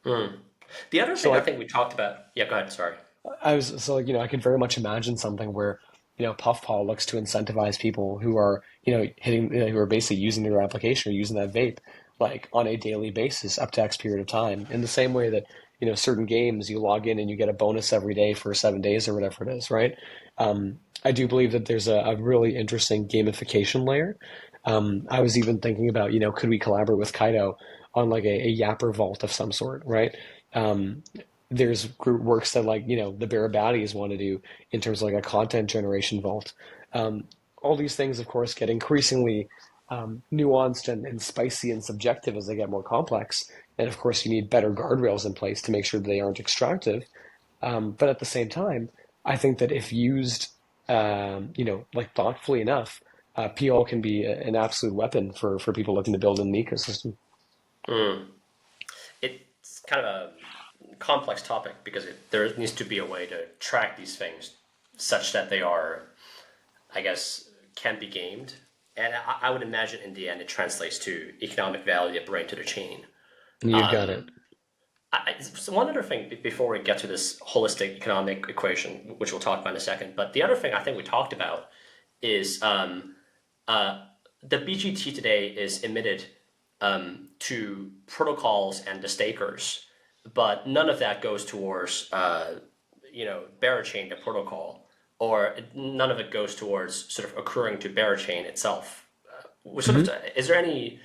B: The other
A: So
B: thing I
A: like
B: think we talked about, yeah, go ahead, sorry.
A: I was so like, I could very much imagine something where, Puffpaw looks to incentivize people who are, hitting, who are basically using their application or using that vape like on a daily basis up to X period of time. In the same way that, certain games you log in and you get a bonus every day for 7 days or whatever it is, right? I do believe that there's a really interesting gamification layer. I was even thinking about, could we collaborate with Kaido on like a Yapper vault of some sort, right? Um, there's group works that like the Bera baddies want to do in terms of like a content generation vault. Um, all these things, of course, get increasingly nuanced and spicy and subjective as they get more complex. And of course, you need better guardrails in place to make sure that they aren't extractive. But at the same time, I think that if used, like thoughtfully enough, PL can be an absolute weapon for people looking to build an ecosystem.
B: It's kind of a complex topic because there needs to be a way to track these things such that they are, I guess, can be gamed. And I would imagine in the end it translates to economic value that bring to the chain.
A: You got it.
B: So one other thing before we get to this holistic economic equation, which we'll talk about in a second, but the other thing I think we talked about is uh, the BGT today is emitted to protocols and the stakers, but none of that goes towards Berachain, the protocol, or none of it goes towards sort of accruing to Berachain itself. Is there any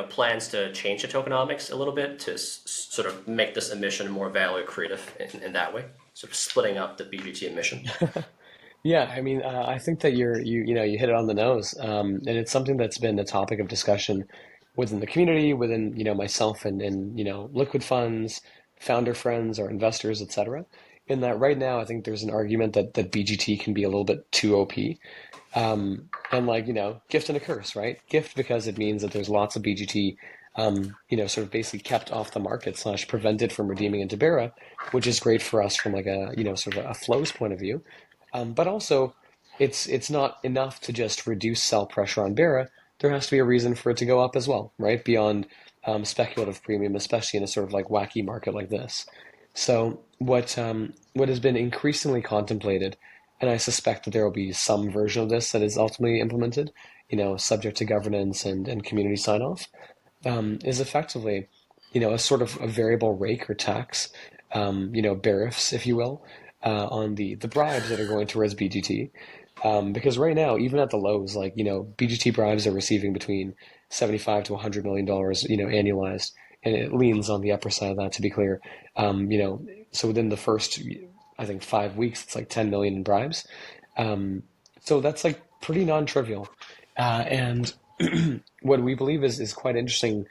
B: plans to change the tokenomics a little bit to sort of make this emission more value creative in that way, sort of splitting up the BGT emission?
A: Yeah, I mean, I think that you hit it on the nose, and it's something that's been a topic of discussion within the community, within myself and liquid funds, founder friends, or investors, etc. In that right now, I think there's an argument that BGT can be a little bit too OP, and like gift and a curse, right? Gift because it means that there's lots of BGT, sort of basically kept off the market slash prevented from redeeming into Bera, which is great for us from like a sort of a flows point of view. But also, it's not enough to just reduce sell pressure on Bera. There has to be a reason for it to go up as well, right? Beyond speculative premium, especially in a sort of like wacky market like this. So what has been increasingly contemplated, and I suspect that there will be some version of this that is ultimately implemented, subject to governance and community sign off, is effectively, a sort of a variable rake or tax, barrifs, if you will, on the bribes that are going towards BGT. Because right now, even at the lows, like, BGT bribes are receiving between 75 to $100 million, annualized, and it leans on the upper side of that, to be clear. So within the first, I think 5 weeks, it's like 10 million in bribes. Um, so that's like pretty non-trivial. And what we believe is quite interesting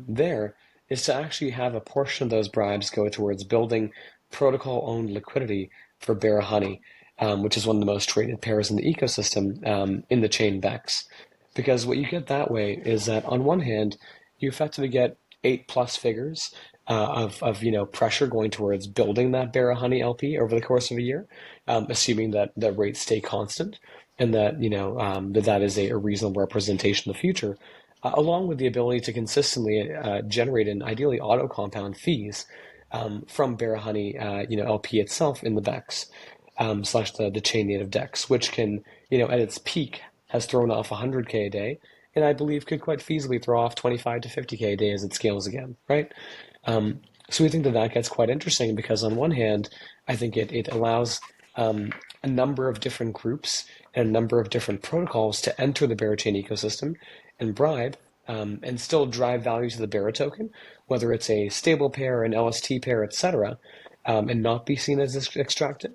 A: there is to actually have a portion of those bribes go towards building protocol-owned liquidity for Bera Honey, which is one of the most traded pairs in the ecosystem in the chain BEX. Because what you get that way is that on one hand, you effectively get 8+ figures of pressure going towards building that Bera Honey LP over the course of a year, assuming that rates stay constant and that that is a reasonable representation of the future, along with the ability to consistently generate and ideally auto compound fees from Bera Honey LP itself in the BEX slash the chain native DEX, which can at its peak has thrown off 100K a day, and I believe could quite feasibly throw off 25 to 50K a day as it scales again, right? So we think that that gets quite interesting because on one hand, I think it allows a number of different groups and a number of different protocols to enter the Berachain ecosystem and bribe and still drive value to the Bera token, whether it's a stable pair, an LST pair, etc., and not be seen as extractive,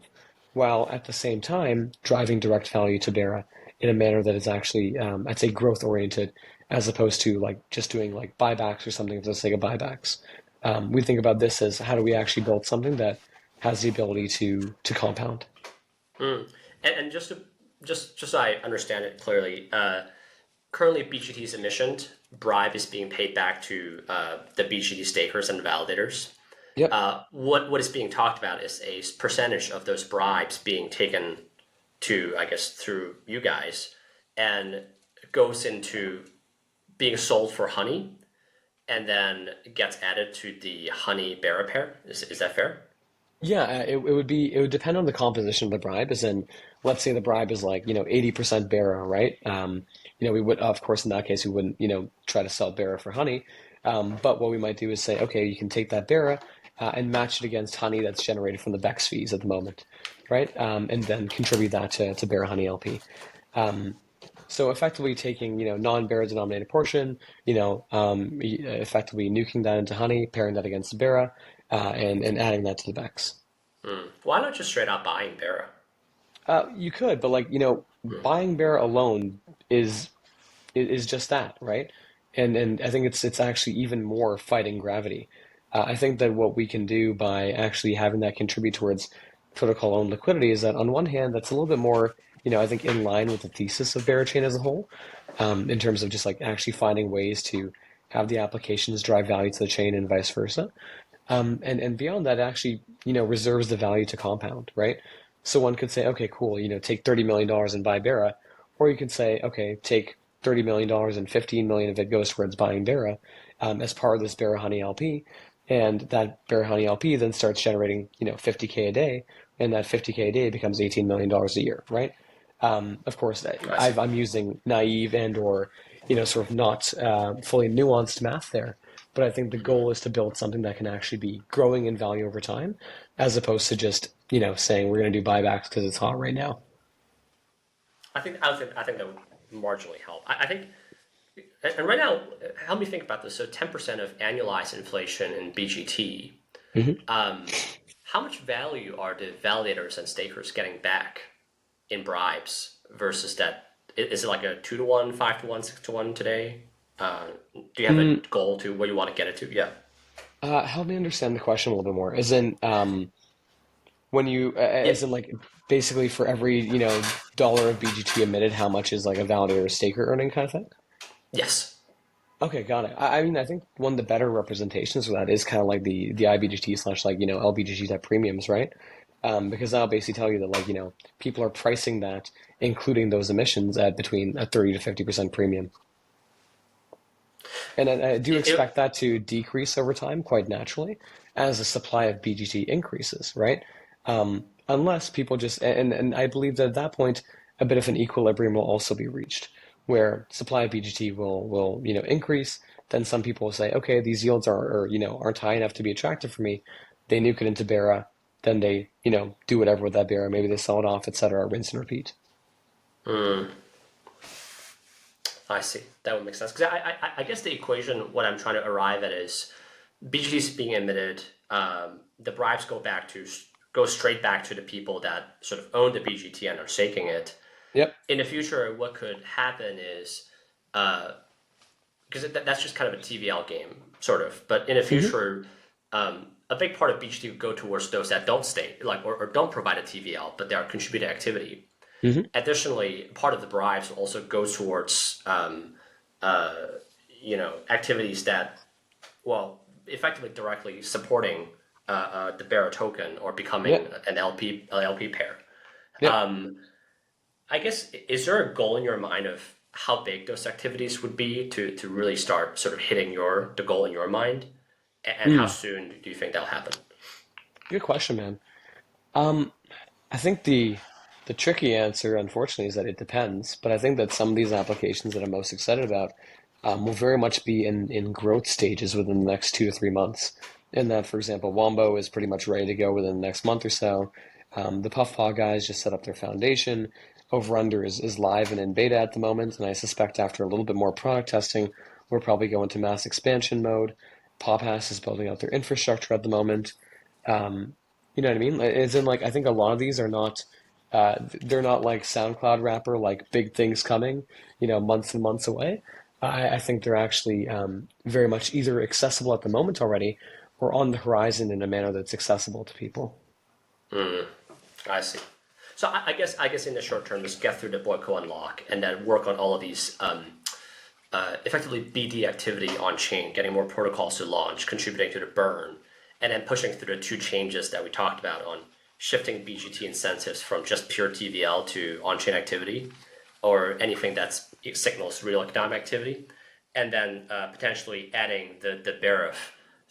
A: while at the same time driving direct value to Bera in a manner that is actually, I'd say, growth oriented, as opposed to like just doing like buybacks or something for the sake of buybacks. We think about this as how do we actually build something that has the ability to compound.
B: Mm. And just so I understand it clearly, currently BGT's emission bribe is being paid back to the BGT stakers and validators.
A: Yep.
B: What is being talked about is a percentage of those bribes being taken to, I guess, through you guys, and goes into being sold for honey, and then gets added to the honey bearer pair. Is that fair?
A: Yeah, it would depend on the composition of the bribe. As in, let's say the bribe is like 80% Bera, right? We would of course in that case we wouldn't try to sell Bera for honey, but what we might do is say, okay, you can take that Bera and match it against honey that's generated from the Bex fees at the moment, right? And then contribute that to Bera Honey LP. So effectively taking, non-Bera denominated portion, effectively nuking that into honey, pairing that against the Bera, and adding that to the Bex.
B: Mm. Why not just straight out buying bearer?
A: You could, but like, buying Bera alone is is just that, right? And I think it's actually even more fighting gravity. I think that what we can do by actually having that contribute towards protocol owned liquidity is that on one hand, that's a little bit more, I think in line with the thesis of Berachain as a whole, in terms of just like actually finding ways to have the applications drive value to the chain and vice versa. And beyond that, it actually, reserves the value to compound, right? So one could say, okay, cool, take $30 million and buy Bera, or you could say, okay, take $30 million and 15 million of it goes towards buying Bera as part of this Bera Honey LP, and that Bera Honey LP then starts generating, 50K a day, and that 50K a day becomes $18 million a year, right? Of course,
B: I see.
A: I'm using naive and or sort of not fully nuanced math there, but I think the goal is to build something that can actually be growing in value over time, as opposed to just saying we're going to do buybacks because it's hot right now.
B: I think that would marginally help. I think, and right now, help me think about this. So 10% of annualized inflation in BGT.
A: Hmm.
B: How much value are the validators and stakers getting back in bribes versus that? Is it like a 2 to 1, 5 to 1, 6 to 1 today? Do you have a goal to where you want to get it to? Yeah.
A: Help me understand the question a little bit more. As in, when you,
B: Yeah.
A: as in like basically for every dollar of BGT emitted, how much is like a validator or staker earning kind of thing?
B: Yes.
A: Okay, got it. I mean, I think one of the better representations of that is kind of like the IBGT slash like LBGT type premiums, right? Because that'll basically tell you that like people are pricing that, including those emissions, at between a 30 to 50% premium. And I do expect that to decrease over time quite naturally as the supply of BGT increases, right? Unless people just, and I believe that at that point, a bit of an equilibrium will also be reached, where supply of BGT will increase. Then some people will say, okay, these yields aren't high enough to be attractive for me. They nuke it into Bera, then they do whatever with that Bera. Maybe they sell it off, etc. Rinse and repeat.
B: Mm, I see. That would make sense. Because I guess the equation, what I'm trying to arrive at is BGTs being emitted, the bribes go straight back to the people that sort of own the BGT and are staking it.
A: Yep.
B: In the future, what could happen is uh, because that's just kind of a TVL game, sort of. But in the
A: Hmm.
B: future, a big part of BGT would go towards those that don't stake, like or don't provide a TVL, but they are contributing activity.
A: Hmm.
B: Additionally, part of the bribes also goes towards uh, activities that, well, effectively directly supporting the bearer token or becoming
A: Yep.
B: an LP pair.
A: Yep.
B: I guess, is there a goal in your mind of how big those activities would be to really start sort of hitting the goal in your mind, and how
A: Mm.
B: soon do you think that'll happen?
A: Good question, man. Um, I think the tricky answer, unfortunately, is that it depends. But I think that some of these applications that I'm most excited about will very much be in growth stages within the next 2 to 3 months. in that, for example, Wombo is pretty much ready to go within the next month or so. The Puffpaw guys just set up their foundation. Over Under is live and in beta at the moment, and I suspect after a little bit more product testing, we'll probably go into mass expansion mode. Pophass is building out their infrastructure at the moment. Um, you know what I mean? As in, like, I think a lot of these are not, they're not like SoundCloud rapper, like big things coming, months and months away. I think they're actually very much either accessible at the moment already or on the horizon in a manner that's accessible to people.
B: Mm, I see. So I guess in the short term, just get through the BoyCo unlock and then work on all of these effectively BD activity on chain, getting more protocols to launch, contributing to the burn, and then pushing through the two changes that we talked about on shifting BGT incentives from just pure TVL to on-chain activity or anything that signals real economic activity, and then potentially adding the Bera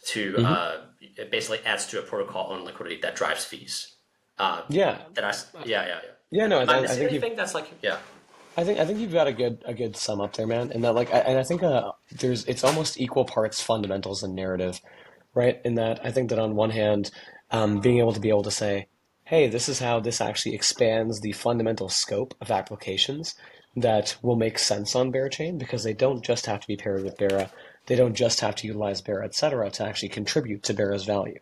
B: to
A: Hmm.
B: it basically adds to a protocol on liquidity that drives fees. Uh,
A: Yeah.
B: yeah, yeah,
A: Yeah,
B: yeah.
A: no,
B: Am I
A: I
B: missing
A: think
B: anything? That's like yeah.
A: I think you've got a good sum up there, man. And that and I think it's almost equal parts fundamentals and narrative, right? In that I think that on one hand, being able to say, hey, this is how this actually expands the fundamental scope of applications that will make sense on Berachain because they don't just have to be paired with Bera, they don't just have to utilize Bera, etc., to actually contribute to Bera's value.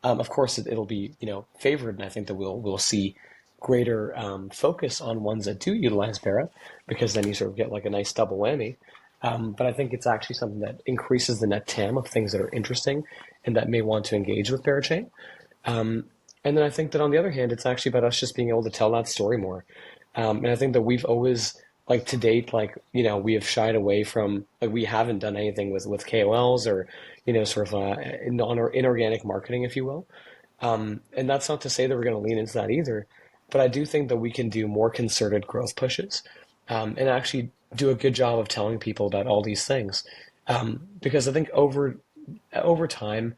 A: Of course, it'll be favored, and I think that we'll see greater focus on ones that do utilize Bera because then you sort of get like a nice double whammy. But I think it's actually something that increases the net TAM of things that are interesting and that may want to engage with Berachain. And then I think that on the other hand, it's actually about us just being able to tell that story more. And I think that we've always, like to date, like, we have shied away from, like, we haven't done anything with KOLs or, sort of inorganic marketing, if you will. And that's not to say that we're going to lean into that either. But I do think that we can do more concerted growth pushes and actually do a good job of telling people about all these things. Because I think over time,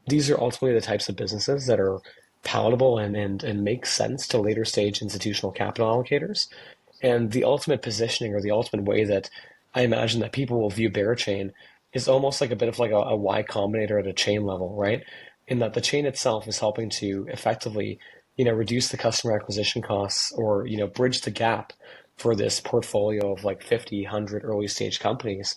A: these are ultimately the types of businesses that are palatable and make sense to later stage institutional capital allocators. And the ultimate positioning or the ultimate way that I imagine that people will view Berachain is almost like a bit of like a Y Combinator at a chain level, right? In that the chain itself is helping to effectively, reduce the customer acquisition costs or, bridge the gap for this portfolio of like 50, 100 early stage companies.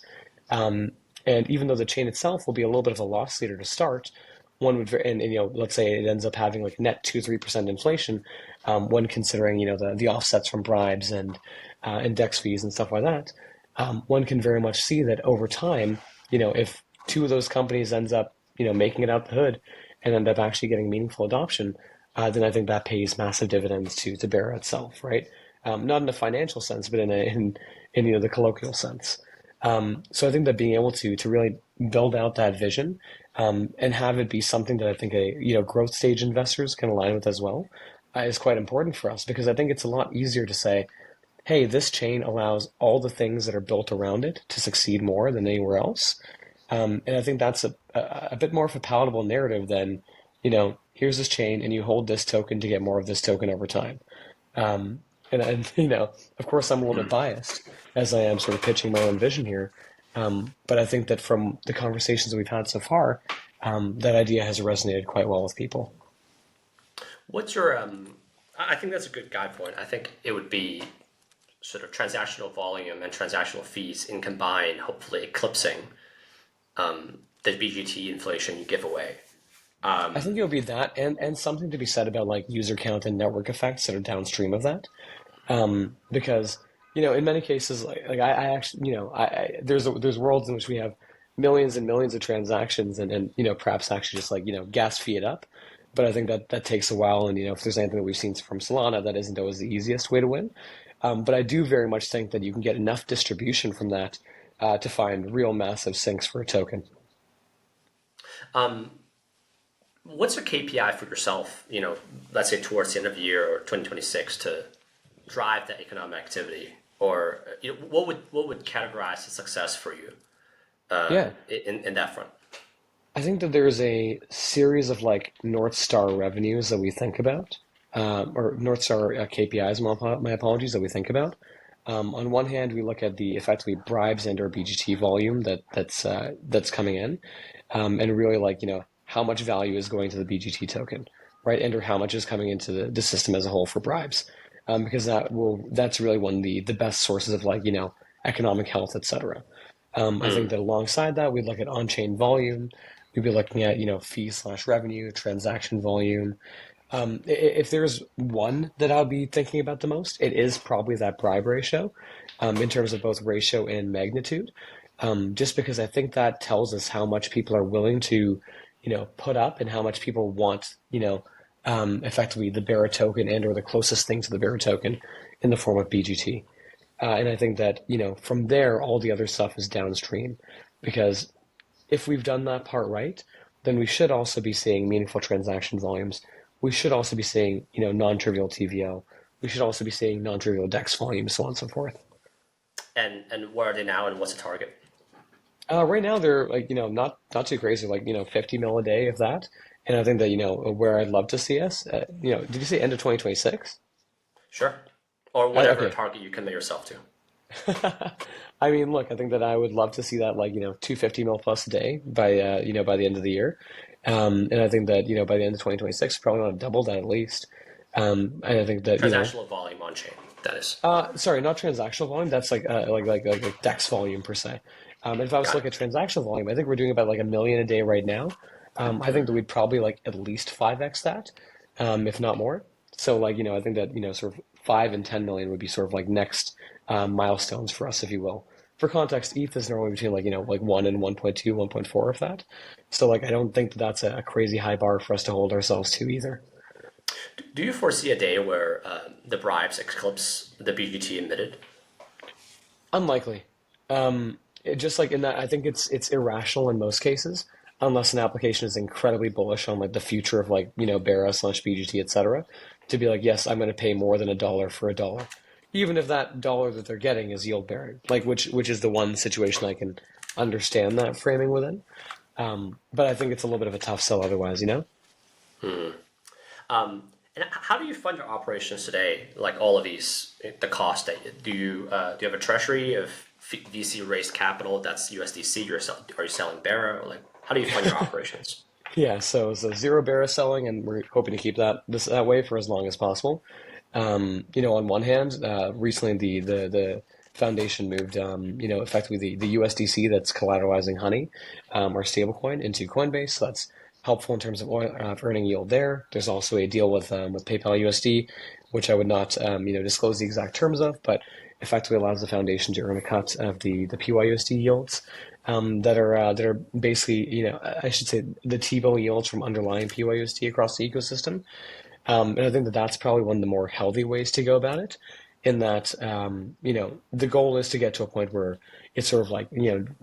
A: Um, and even though the chain itself will be a little bit of a loss leader to start, one would, and let's say it ends up having like net 2-3% inflation, when considering, the offsets from bribes and index fees and stuff like that. One can very much see that over time, if two of those companies ends up, making it out the hood and end up actually getting meaningful adoption, then I think that pays massive dividends to Bera itself, right? Not in a financial sense, but in the colloquial sense. So I think that being able to really build out that vision and have it be something that I think growth stage investors can align with as well is quite important for us because I think it's a lot easier to say, hey, this chain allows all the things that are built around it to succeed more than anywhere else. And I think that's a bit more of a palatable narrative than, here's this chain and you hold this token to get more of this token over time. Um, and of course, I'm a little bit biased as I am sort of pitching my own vision here. But I think that from the conversations that we've had so far, that idea has resonated quite well with people.
B: What's your I think that's a good guide point. I think it would be sort of transactional volume and transactional fees in combined, hopefully eclipsing the BGT inflation you give away.
A: I think it would be that and something to be said about like user count and network effects that are downstream of that. Because in many cases, like I actually, there's worlds in which we have millions and millions of transactions, and perhaps actually just like gas fee it up. But I think that takes a while, and if there's anything that we've seen from Solana, that isn't always the easiest way to win. But I do very much think that you can get enough distribution from that to find real massive sinks for a token.
B: Um, what's a KPI for yourself? Let's say towards the end of the year or 2026 to drive that economic activity, or what would categorize a success for you
A: Yeah,
B: in that front?
A: I think that there's a series of like North Star revenues that we think about, or North Star KPIs, my apologies, that we think about. On one hand, we look at the effectively bribes and or BGT volume that's coming in, and really like how much value is going to the BGT token, right? And or how much is coming into the system as a whole for bribes. Because that's really one of the best sources of like, economic health, et cetera. I think that alongside that, we'd look at on-chain volume. We'd be looking at, fee slash revenue, transaction volume. If there's one that I'll be thinking about the most, it is probably that bribe ratio, in terms of both ratio and magnitude. Just because I think that tells us how much people are willing to, put up and how much people want, effectively the Bera token and or the closest thing to the Bera token in the form of BGT. And I think that, from there, all the other stuff is downstream because if we've done that part right, then we should also be seeing meaningful transaction volumes. We should also be seeing, non-trivial TVL. We should also be seeing non-trivial DEX volume, so on and so forth.
B: And where are they now, and what's the target?
A: Right now they're like, not too crazy, like, 50 mil a day of that. And I think that, where I'd love to see us, did you say end of 2026?
B: Sure. Or whatever
A: Okay.
B: target you commit yourself to.
A: I mean, look, I think that I would love to see that like, 250 mil plus a day by, by the end of the year. And I think that, by the end of 2026, probably want to double that at least. And I think that,
B: Transactional volume on chain, that is.
A: sorry, not transactional volume. That's like DEX volume per se. And if I was to
B: Got
A: look
B: it.
A: at transactional volume, I think we're doing about like a million a day right now. I think that we'd probably like at least 5x that, if not more. So like, I think that, sort of 5 and 10 million would be sort of like next milestones for us, if you will. For context, ETH is normally between like, like 1 and 1.2, 1.4 of that. So like, I don't think that that's a crazy high bar for us to hold ourselves to either.
B: Do you foresee a day where the bribes eclipse the BGT emitted?
A: Unlikely. Just like in that, I think it's irrational in most cases, unless an application is incredibly bullish on like the future of like Bera slash BGT, etc. To be like, yes, I'm going to pay more than a dollar for a dollar, even if that dollar that they're getting is yield bearing. Like which is the one situation I can understand that framing within. But I think it's a little bit of a tough sell otherwise.
B: And how do you fund your operations today? Like all of these, the cost that do you have a treasury of VC raised capital that's USDC? Are you selling Bera? Or like how do you fund your operations?
A: Yeah, so zero Bera selling, and we're hoping to keep that way for as long as possible. On one hand, recently the foundation moved, effectively the USDC that's collateralizing Honey, our stablecoin, into Coinbase. So that's helpful in terms of earning yield there. There's also a deal with PayPal USD, which I would not, disclose the exact terms of, but effectively allows the foundation to earn a cut of the PYUSD yields, that are basically, I should say the T-bill yields from underlying PYUSD across the ecosystem. And I think that that's probably one of the more healthy ways to go about it, in that, the goal is to get to a point where it's sort of like,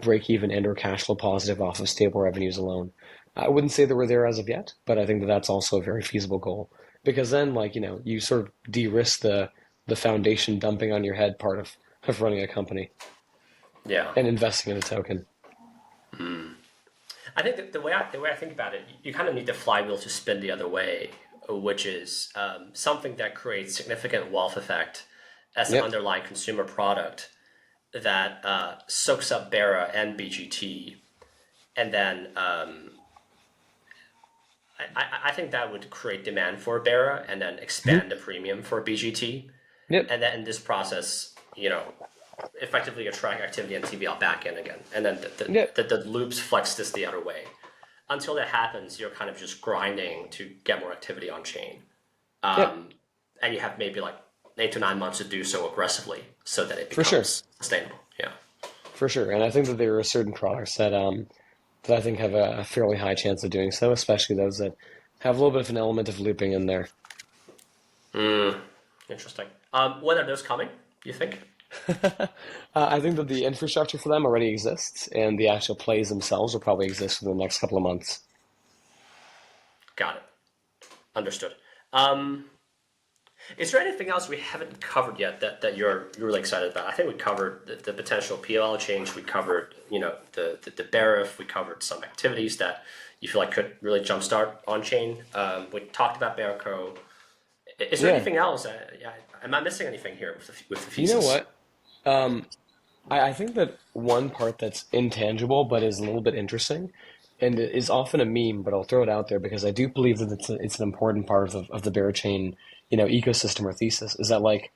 A: break even and or cash flow positive off of stable revenues alone. I wouldn't say that we're there as of yet, but I think that that's also a very feasible goal because then, like, you sort of de-risk the foundation dumping on your head part of running a company
B: Yeah,
A: and investing in a token.
B: I think that the way I think about it, you kind of need the flywheel to spin the other way, which is something that creates significant wealth effect as an
A: Yep.
B: underlying consumer product that soaks up Bera and BGT, and then I think that would create demand for Bera and then
A: Mhm.
B: expand the premium for BGT,
A: Yep.
B: and then in this process, effectively attract activity and TVL back in again, and then
A: Yep.
B: the loops flex this the other way. Until that happens, you're kind of just grinding to get more activity on chain,
A: Yep.
B: and you have maybe like 8 to 9 months to do so aggressively, so that it
A: For sure.
B: becomes sustainable. Yeah.
A: For sure. And I think that there are certain products that I think have a fairly high chance of doing so, especially those that have a little bit of an element of looping in there.
B: Interesting. When are those coming? You think?
A: I think that the infrastructure for them already exists, and the actual plays themselves will probably exist for the next couple of months.
B: Got it. Understood. Um, Is there anything else we haven't covered yet that you're really excited about? I think we covered the potential PLL change. We covered the Barif. We covered some activities that you feel like could really jumpstart on chain. We talked about Berachain. Is there
A: Yeah.
B: anything else? Yeah, am I missing anything here with the
A: You know
B: thesis?
A: what? I think that one part that's intangible but is a little bit interesting and it is often a meme, but I'll throw it out there because I do believe that it's an important part of the Berachain, ecosystem or thesis. Is that like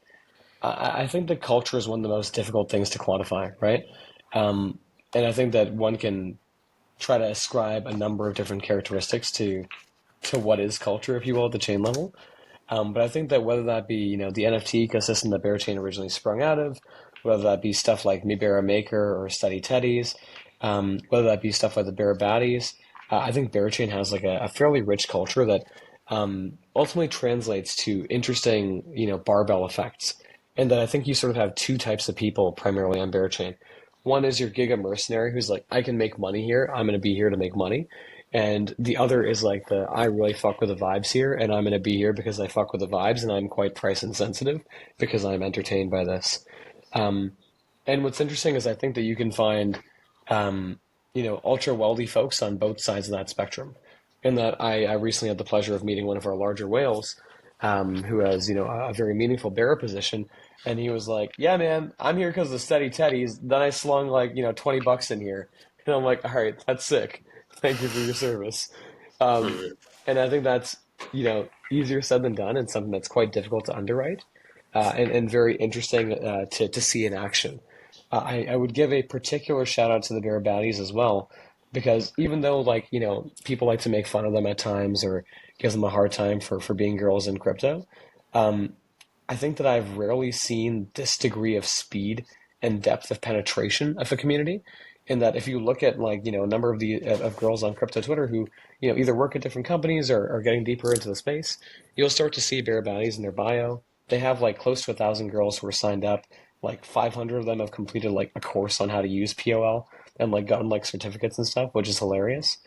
A: I think that culture is one of the most difficult things to quantify, right? Um, and I think that one can try to ascribe a number of different characteristics to what is culture, if you will, at the chain level. But I think that whether that be, the NFT ecosystem that Berachain originally sprung out of, whether that be stuff like Me Bera Maker or Study Teddies, whether that be stuff like the Bera Baddies, I think Berachain has like a fairly rich culture that ultimately translates to interesting, barbell effects. And that I think you sort of have two types of people primarily on Berachain. One is your giga mercenary who's like, I can make money here. I'm going to be here to make money. And the other is like the I really fuck with the vibes here, and I'm gonna be here because I fuck with the vibes, and I'm quite price insensitive because I'm entertained by this. Um, and what's interesting is I think that you can find, ultra wealthy folks on both sides of that spectrum. In that I recently had the pleasure of meeting one of our larger whales, who has, a very meaningful bearer position. And he was like, yeah, man, I'm here because of the steady teddies. Then I slung like, $20 in here. And I'm like, all right, that's sick. Thank you for your service. Um,
B: Mm,
A: and I think that's, easier said than done and something that's quite difficult to underwrite, and very interesting to see in action. I would give a particular shout out to the Bear Baddies as well, because even though like, people like to make fun of them at times or give them a hard time for being girls in crypto, um, I think that I've rarely seen this degree of speed and depth of penetration of a community. In that, if you look at like a number of the of girls on crypto Twitter who either work at different companies or are getting deeper into the space, you'll start to see Bear Baddies in their bio. They have like close to 1,000 girls who are signed up. Like 500 of them have completed like a course on how to use POL and like gotten like certificates and stuff, which is hilarious.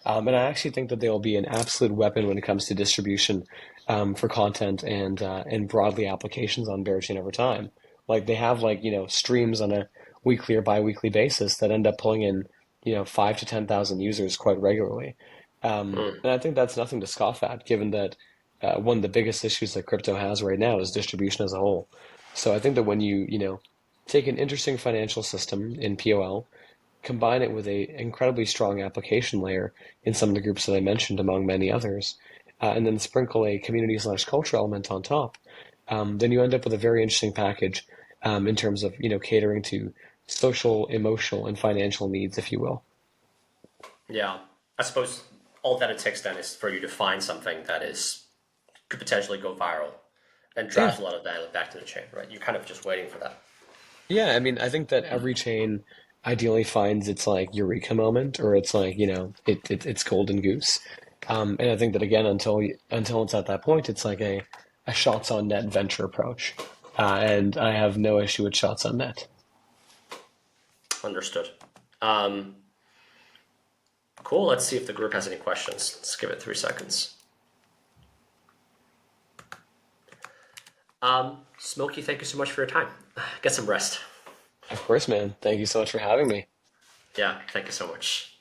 A: And I actually think that they will be an absolute weapon when it comes to distribution, for content and broadly applications on Berachain over time. Like they have like streams on a weekly or bi-weekly basis that end up pulling in 5 to 10,000 users quite regularly.
B: mm.
A: And I think that's nothing to scoff at, given that one of the biggest issues that crypto has right now is distribution as a whole. So I think that when you take an interesting financial system in POL, combine it with a incredibly strong application layer in some of the groups that I mentioned, among many others, and then sprinkle a community/culture element on top, then you end up with a very interesting package, in terms of catering to social, emotional, and financial needs, if you will.
B: Yeah, I suppose all that it takes then is for you to find something that is could potentially go viral and
A: Yeah,
B: drives a lot of value back to the chain, right? You're kind of just waiting for that.
A: yeah. I mean, I think that every chain ideally finds its like eureka moment, or it's like it's golden goose. And I think that again, until it's at that point, it's like a shots on net venture approach, and I have no issue with shots on net.
B: Understood. Um, cool. Let's see if the group has any questions. Let's give it 3 seconds. Smokey, thank you so much for your time. Get some rest.
A: Of course, man. Thank you so much for having me.
B: Yeah, thank you so much.